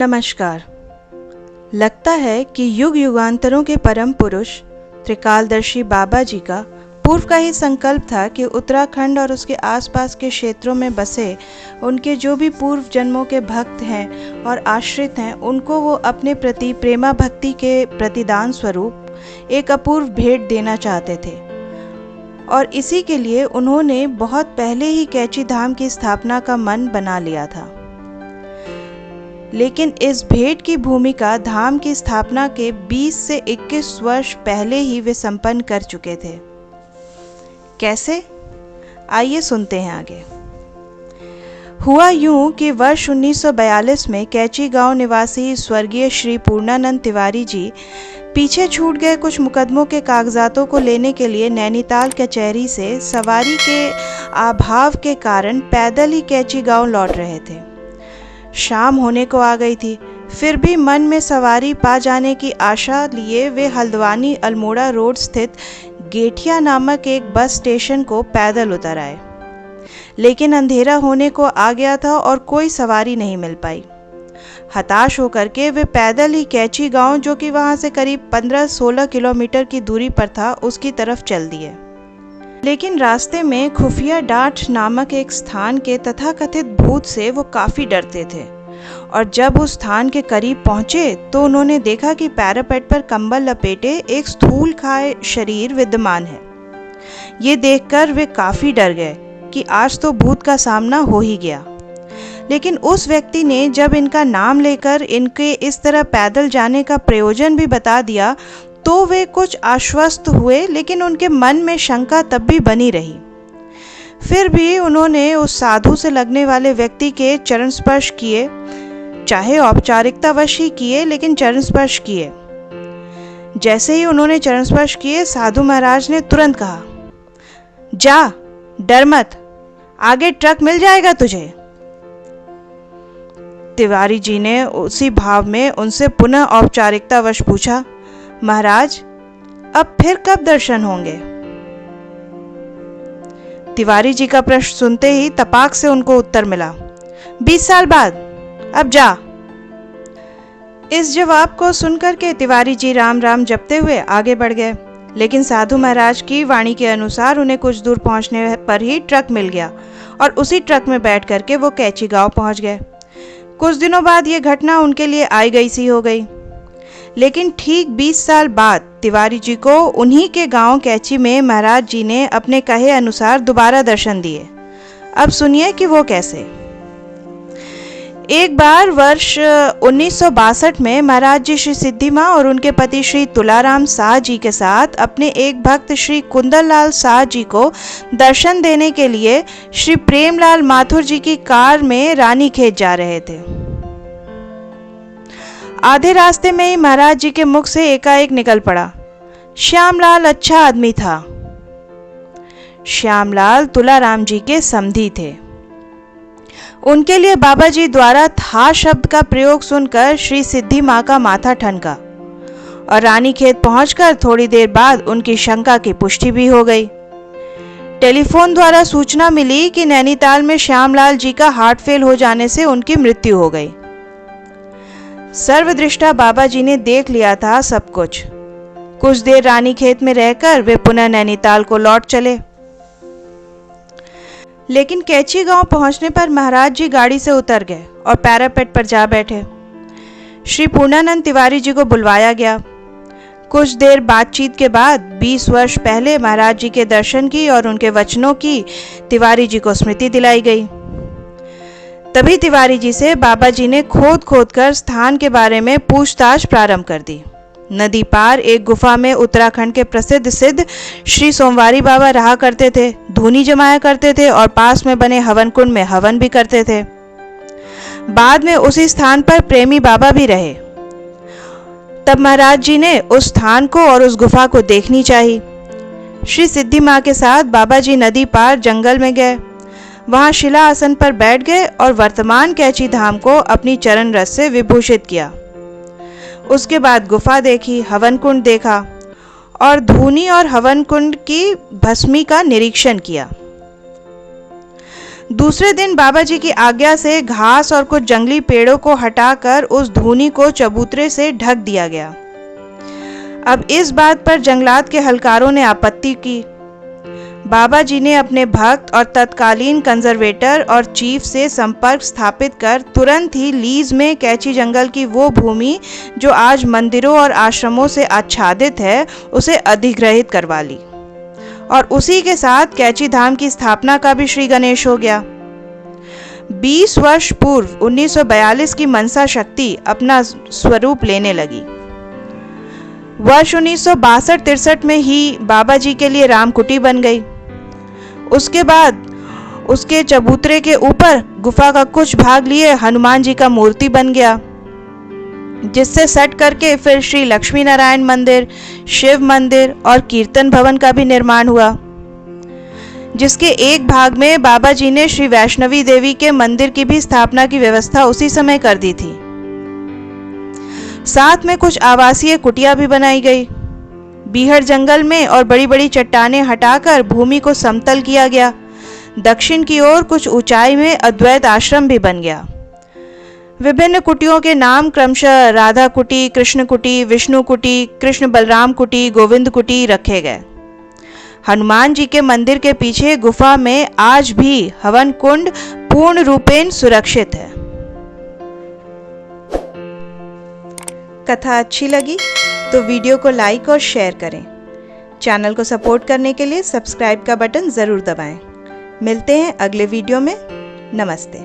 नमस्कार। लगता है कि युग युगांतरों के परम पुरुष त्रिकालदर्शी बाबा जी का पूर्व का ही संकल्प था कि उत्तराखंड और उसके आसपास के क्षेत्रों में बसे उनके जो भी पूर्व जन्मों के भक्त हैं और आश्रित हैं, उनको वो अपने प्रति प्रेमा भक्ति के प्रतिदान स्वरूप एक अपूर्व भेंट देना चाहते थे। और इसी के लिए उन्होंने बहुत पहले ही कैची धाम की स्थापना का मन बना लिया था। लेकिन इस भेंट की भूमिका धाम की स्थापना के 20 से 21 वर्ष पहले ही वे संपन्न कर चुके थे। कैसे? आइए सुनते हैं आगे। हुआ यूं कि वर्ष 1942 में कैची गांव निवासी स्वर्गीय श्री पूर्णानंद तिवारी जी पीछे छूट गए कुछ मुकदमों के कागजातों को लेने के लिए नैनीताल कचहरी से सवारी के अभाव के कारण पैदल ही कैची गांव लौट रहे थे। शाम होने को आ गई थी, फिर भी मन में सवारी पा जाने की आशा लिए वे हल्द्वानी अल्मोड़ा रोड स्थित गेठिया नामक एक बस स्टेशन को पैदल उतर आए। लेकिन अंधेरा होने को आ गया था और कोई सवारी नहीं मिल पाई। हताश होकर के वे पैदल ही कैची गांव, जो कि वहां से करीब 15-16 किलोमीटर की दूरी पर था, उसकी तरफ चल दिए। लेकिन रास्ते में खुफिया डांठ नामक एक स्थान के तथाकथित भूत से वो काफ़ी डरते थे। और जब उस स्थान के करीब पहुंचे तो उन्होंने देखा कि पैरापेट पर कंबल लपेटे एक स्थूल खाए शरीर विद्यमान है। ये देखकर वे काफ़ी डर गए कि आज तो भूत का सामना हो ही गया। लेकिन उस व्यक्ति ने जब इनका नाम लेकर इनके इस तरह पैदल जाने का प्रयोजन भी बता दिया तो वे कुछ आश्वस्त हुए, लेकिन उनके मन में शंका तब भी बनी रही। फिर भी उन्होंने उस साधु से लगने वाले व्यक्ति के चरण स्पर्श किए, चाहे औपचारिकतावश ही किए, लेकिन चरण स्पर्श किए। जैसे ही उन्होंने चरण स्पर्श किए, साधु महाराज ने तुरंत कहा, जा, डर मत, आगे ट्रक मिल जाएगा तुझे। तिवारी जी ने उसी भाव में उनसे पुनः औपचारिकतावश पूछा, महाराज, अब फिर कब दर्शन होंगे? तिवारी जी का प्रश्न सुनते ही तपाक से उनको उत्तर मिला, 20 साल बाद, अब जा। इस जवाब को सुनकर के तिवारी जी राम राम जपते हुए आगे बढ़ गए। लेकिन साधु महाराज की वाणी के अनुसार उन्हें कुछ दूर पहुंचने पर ही ट्रक मिल गया और उसी ट्रक में बैठ करके वो कैची गांव पहुंच गए। कुछ दिनों बाद ये घटना उनके लिए आई गई सी हो गई। लेकिन ठीक 20 साल बाद तिवारी जी को उन्हीं के गांव कैची में महाराज जी ने अपने कहे अनुसार दोबारा दर्शन दिए। अब सुनिए कि वो कैसे। एक बार वर्ष 1962 में महाराज जी श्री सिद्धि माँ और उनके पति श्री तुलाराम शाह जी के साथ अपने एक भक्त श्री कुंदनलाल शाह जी को दर्शन देने के लिए श्री प्रेमलाल माथुर जी की कार में रानीखेत जा रहे थे। आधे रास्ते में ही महाराज जी के मुख से एकाएक निकल पड़ा, श्यामलाल अच्छा आदमी था। श्यामलाल तुलाराम जी के समधी थे। उनके लिए बाबा जी द्वारा था शब्द का प्रयोग सुनकर श्री सिद्धि माँ का माथा ठनका और रानीखेत पहुंचकर थोड़ी देर बाद उनकी शंका की पुष्टि भी हो गई। टेलीफोन द्वारा सूचना मिली कि नैनीताल में श्यामलाल जी का हार्ट फेल हो जाने से उनकी मृत्यु हो गई। सर्वदृष्टा बाबा जी ने देख लिया था सब कुछ। कुछ देर रानीखेत में रहकर वे पुनः नैनीताल को लौट चले। लेकिन कैची गांव पहुंचने पर महाराज जी गाड़ी से उतर गए और पैरापेट पर जा बैठे। श्री पूर्णानंद तिवारी जी को बुलवाया गया। कुछ देर बातचीत के बाद 20 वर्ष पहले महाराज जी के दर्शन की और उनके वचनों की तिवारी जी को स्मृति दिलाई गई। तभी तिवारी जी से बाबा जी ने खोद खोद कर स्थान के बारे में पूछताछ प्रारंभ कर दी। नदी पार एक गुफा में उत्तराखंड के प्रसिद्ध सिद्ध श्री सोमवारी बाबा रहा करते थे, धूनी जमाया करते थे और पास में बने हवन कुंड में हवन भी करते थे। बाद में उसी स्थान पर प्रेमी बाबा भी रहे। तब महाराज जी ने उस स्थान को और उस गुफा को देखनी चाहिए। श्री सिद्धि माँ के साथ बाबा जी नदी पार जंगल में गए। वहां शिला आसन पर बैठ गए और वर्तमान कैची धाम को अपनी चरण रस से विभूषित किया। उसके बाद गुफा देखी, हवन कुंड देखा और धूनी और हवन कुंड की भस्मी का निरीक्षण किया। दूसरे दिन बाबा जी की आज्ञा से घास और कुछ जंगली पेड़ों को हटाकर उस धूनी को चबूतरे से ढक दिया गया। अब इस बात पर जंगलात के हलकारों ने आपत्ति की। बाबा जी ने अपने भक्त और तत्कालीन कंजर्वेटर और चीफ से संपर्क स्थापित कर तुरंत ही लीज में कैची जंगल की वो भूमि जो आज मंदिरों और आश्रमों से आच्छादित है उसे अधिग्रहित करवा ली, और उसी के साथ कैची धाम की स्थापना का भी श्री गणेश हो गया। 20 वर्ष पूर्व 1942 की मनसा शक्ति अपना स्वरूप लेने लगी। वर्ष 1962-63 में ही बाबा जी के लिए रामकुटी बन गई। उसके बाद उसके चबूतरे के ऊपर गुफा का कुछ भाग लिए हनुमान जी का मूर्ति बन गया, जिससे सट करके फिर श्री लक्ष्मी नारायण मंदिर, शिव मंदिर और कीर्तन भवन का भी निर्माण हुआ, जिसके एक भाग में बाबा जी ने श्री वैष्णवी देवी के मंदिर की भी स्थापना की व्यवस्था उसी समय कर दी थी। साथ में कुछ आवासीय कुटिया भी बनाई गई। बीहड़ जंगल में और बड़ी बड़ी चट्टानें हटाकर भूमि को समतल किया गया। दक्षिण की ओर कुछ ऊंचाई में अद्वैत आश्रम भी बन गया। विभिन्न कुटियों के नाम क्रमशः राधा कुटी, कृष्ण कुटी, विष्णु कुटी, कृष्ण बलराम कुटी, गोविंद कुटी रखे गए। हनुमान जी के मंदिर के पीछे गुफा में आज भी हवन कुंड पूर्ण रूपेण सुरक्षित है। कथा अच्छी लगी तो वीडियो को लाइक और शेयर करें। चैनल को सपोर्ट करने के लिए सब्सक्राइब का बटन ज़रूर दबाएं। मिलते हैं अगले वीडियो में। नमस्ते।